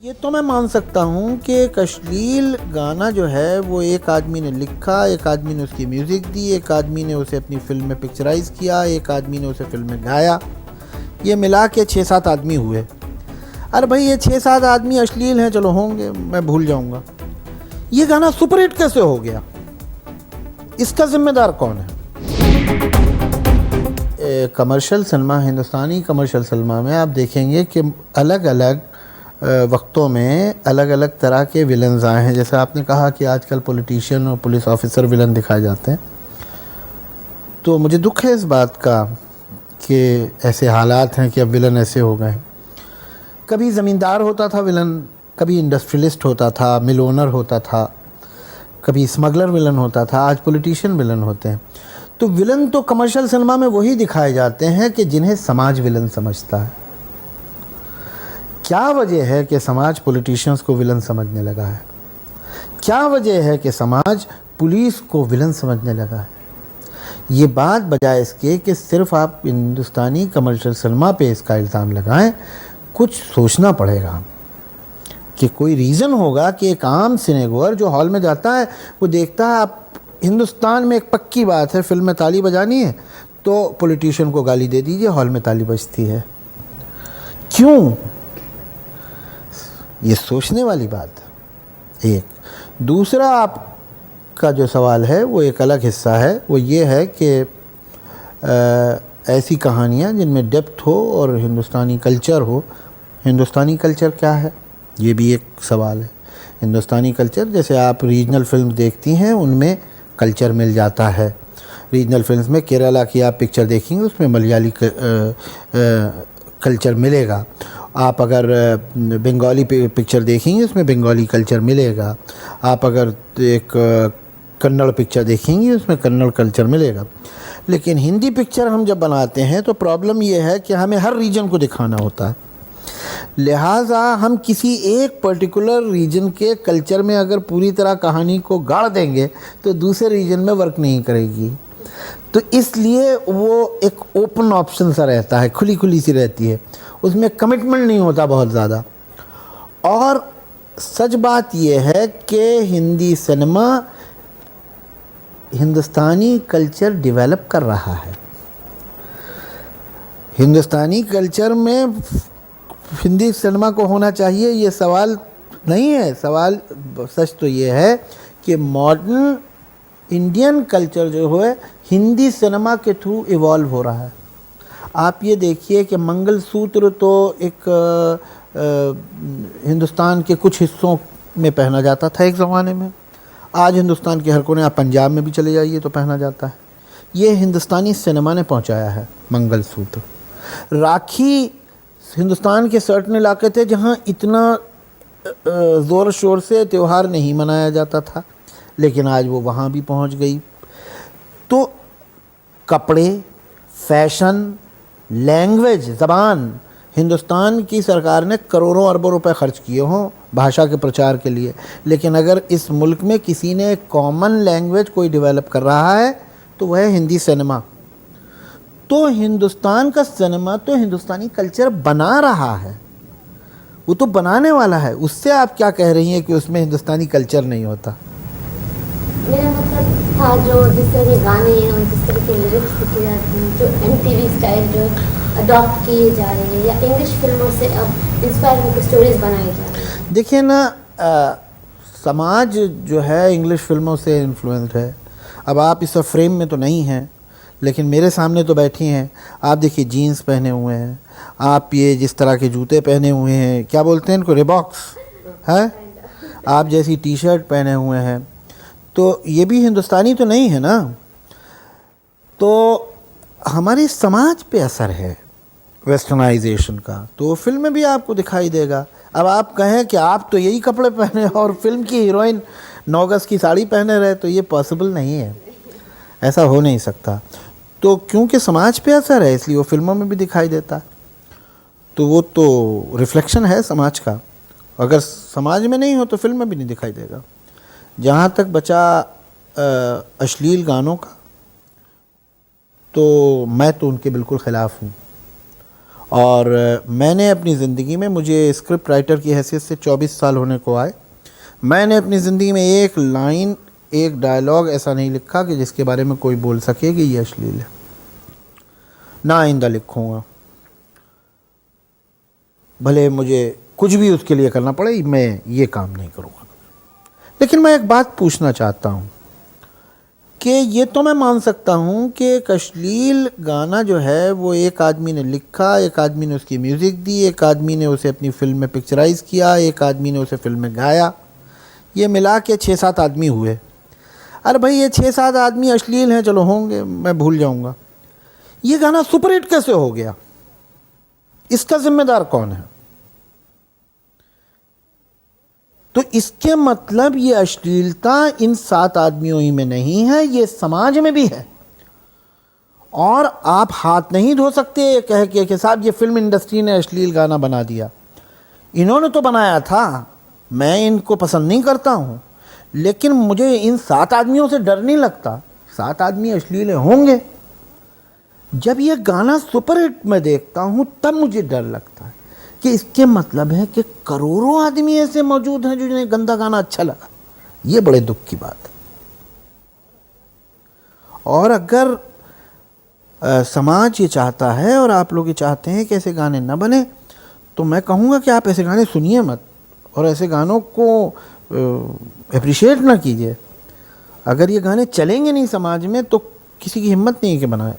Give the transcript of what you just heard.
ये तो मैं मान सकता हूँ कि एक अश्लील गाना जो है वो एक आदमी ने लिखा, एक आदमी ने उसकी म्यूज़िक दी, एक आदमी ने उसे अपनी फ़िल्म में पिक्चराइज़ किया, एक आदमी ने उसे फ़िल्म में गाया। ये मिला के 6-7 आदमी हुए। अरे भाई ये 6-7 आदमी अश्लील हैं, चलो होंगे, मैं भूल जाऊँगा। ये गाना सुपरहिट कैसे हो गया? इसका ज़िम्मेदार कौन है? कमर्शियल सिनेमा, हिंदुस्तानी कमर्शियल सिनेमा में आप देखेंगे कि अलग अलग वक्तों में अलग अलग तरह के विलन्स आए हैं। जैसे आपने कहा कि आजकल पॉलिटिशियन और पुलिस ऑफिसर विलन दिखाए जाते हैं, तो मुझे दुख है इस बात का कि ऐसे हालात हैं कि अब विलन ऐसे हो गए हैं। कभी ज़मींदार होता था विलन, कभी इंडस्ट्रियलिस्ट होता था, मिल ओनर होता था, कभी स्मगलर विलन होता था, आज पॉलिटिशियन विलन होते हैं। तो विलन तो कमर्शियल सिनेमा में वही दिखाए जाते हैं कि जिन्हें समाज विलन समझता है। क्या वजह है कि समाज पॉलिटिशियंस को विलन समझने लगा है? क्या वजह है कि समाज पुलिस को विलन समझने लगा है? ये बात बजाय इसके कि सिर्फ आप हिंदुस्तानी कमर्शियल सिनेमा पे इसका इल्ज़ाम लगाएं, कुछ सोचना पड़ेगा कि कोई रीज़न होगा कि एक आम सिनेगोअर जो हॉल में जाता है वो देखता है, आप हिंदुस्तान में एक पक्की बात है, फिल्म में ताली बजानी है तो पॉलिटिशियन को गाली दे दीजिए, हॉल में ताली बजती है। क्यों? ये सोचने वाली बात एक। दूसरा आपका जो सवाल है वो एक अलग हिस्सा है, वो ये है कि ऐसी कहानियाँ जिनमें डेप्थ हो और हिंदुस्तानी कल्चर हो। हिंदुस्तानी कल्चर क्या है ये भी एक सवाल है। हिंदुस्तानी कल्चर, जैसे आप रीजनल फिल्म देखती हैं उनमें कल्चर मिल जाता है। रीजनल फिल्म्स में केरला की आप पिक्चर देखेंगे उसमें मलयाली कल्चर मिलेगा। आप अगर बंगाली पिक्चर देखेंगे उसमें बंगाली कल्चर मिलेगा। आप अगर एक कन्नड़ पिक्चर देखेंगे उसमें कन्नड़ कल्चर मिलेगा। लेकिन हिंदी पिक्चर हम जब बनाते हैं तो प्रॉब्लम ये है कि हमें हर रीजन को दिखाना होता है। लिहाजा हम किसी एक पर्टिकुलर रीजन के कल्चर में अगर पूरी तरह कहानी को गाड़ देंगे तो दूसरे रीजन में वर्क नहीं करेगी। तो इसलिए वो एक ओपन ऑप्शन सा रहता है, खुली खुली सी रहती है, उसमें कमिटमेंट नहीं होता बहुत ज़्यादा। और सच बात यह है कि हिंदी सिनेमा हिंदुस्तानी कल्चर डेवलप कर रहा है। हिंदुस्तानी कल्चर में हिंदी सिनेमा को होना चाहिए ये सवाल नहीं है। सवाल सच तो ये है कि मॉडर्न इंडियन कल्चर जो है हिंदी सिनेमा के थ्रू इवॉल्व हो रहा है। आप ये देखिए कि मंगलसूत्र तो एक हिंदुस्तान के कुछ हिस्सों में पहना जाता था एक ज़माने में। आज हिंदुस्तान के हर कोने, आप पंजाब में भी चले जाइए तो पहना जाता है। ये हिंदुस्तानी सिनेमा ने पहुंचाया है मंगलसूत्र। राखी हिंदुस्तान के सर्टेन इलाके थे जहां इतना ज़ोर शोर से त्यौहार नहीं मनाया जाता था, लेकिन आज वो वहाँ भी पहुँच गई। तो कपड़े, फैशन, लैंग्वेज, ज़बान, हिंदुस्तान की सरकार ने करोड़ों अरबों रुपए खर्च किए हों भाषा के प्रचार के लिए, लेकिन अगर इस मुल्क में किसी ने कॉमन लैंग्वेज कोई डेवलप कर रहा है तो वह है हिंदी सिनेमा। तो हिंदुस्तान का सिनेमा तो हिंदुस्तानी कल्चर बना रहा है, वो तो बनाने वाला है। उससे आप क्या कह रही हैं कि उसमें हिंदुस्तानी कल्चर नहीं होता? मेरा मतलब था जो जिस तरह के गाने हैं और जिस तरह के लिरिक्स लिखे जाते हैं, जो एमटीवी स्टाइल जो अडॉप्ट किए जा रहे हैं या इंग्लिश फिल्मों से अब इंस्पायर होकर स्टोरीज बनाई जा रही हैं। देखिए ना, समाज जो है इंग्लिश फिल्मों से इन्फ्लुएंस्ड है। अब आप इस फ्रेम में तो नहीं हैं, लेकिन मेरे सामने तो बैठी हैं। आप देखिए जीन्स पहने हुए हैं, आप ये जिस तरह के जूते पहने हुए हैं, क्या बोलते हैं इनको, रिबॉक्स है, आप जैसी टी शर्ट पहने हुए हैं, तो ये भी हिंदुस्तानी तो नहीं है ना। तो हमारे समाज पे असर है वेस्टर्नाइजेशन का, तो फिल्म में भी आपको दिखाई देगा। अब आप कहें कि आप तो यही कपड़े पहने और फिल्म की हीरोइन 9 गज की साड़ी पहने रहे, तो ये पॉसिबल नहीं है, ऐसा हो नहीं सकता। तो क्योंकि समाज पे असर है इसलिए वो फिल्मों में भी दिखाई देता है। तो वो तो रिफ्लेक्शन है समाज का। अगर समाज में नहीं हो तो फिल्म में भी नहीं दिखाई देगा। जहाँ तक बचा अश्लील गानों का, तो मैं तो उनके बिल्कुल ख़िलाफ़ हूँ। और मैंने अपनी ज़िंदगी में, मुझे स्क्रिप्ट राइटर की हैसियत से 24 साल होने को आए, मैंने अपनी ज़िंदगी में एक लाइन, एक डायलॉग ऐसा नहीं लिखा कि जिसके बारे में कोई बोल सके कि ये अश्लील है। ना आइंदा लिखूँगा, भले मुझे कुछ भी उसके लिए करना पड़े, मैं ये काम नहीं करूँगा। लेकिन मैं एक बात पूछना चाहता हूँ कि ये तो मैं मान सकता हूँ कि एक अश्लील गाना जो है वो एक आदमी ने लिखा, एक आदमी ने उसकी म्यूज़िक दी, एक आदमी ने उसे अपनी फ़िल्म में पिक्चराइज़ किया, एक आदमी ने उसे फ़िल्म में गाया, ये मिला के 6-7 आदमी हुए। अरे भाई ये 6-7 आदमी अश्लील हैं, चलो होंगे, मैं भूल जाऊँगा। ये गाना सुपरहिट कैसे हो गया? इसका जिम्मेदार कौन है? तो इसके मतलब ये अश्लीलता इन 7 आदमियों ही में नहीं है, ये समाज में भी है। और आप हाथ नहीं धो सकते कह के कि साहब ये फिल्म इंडस्ट्री ने अश्लील गाना बना दिया। इन्होंने तो बनाया था, मैं इनको पसंद नहीं करता हूँ, लेकिन मुझे इन 7 आदमियों से डर नहीं लगता। 7 आदमी अश्लील होंगे। जब ये गाना सुपरहिट में देखता हूँ तब मुझे डर लगता है कि इसके मतलब है कि करोड़ों आदमी ऐसे मौजूद हैं जो जिन्हें गंदा गाना अच्छा लगा। ये बड़े दुख की बात है। और अगर समाज ये चाहता है और आप लोग ये चाहते हैं कि ऐसे गाने न बने, तो मैं कहूँगा कि आप ऐसे गाने सुनिए मत और ऐसे गानों को अप्रिशिएट ना कीजिए। अगर ये गाने चलेंगे नहीं समाज में तो किसी की हिम्मत नहीं है कि बनाए।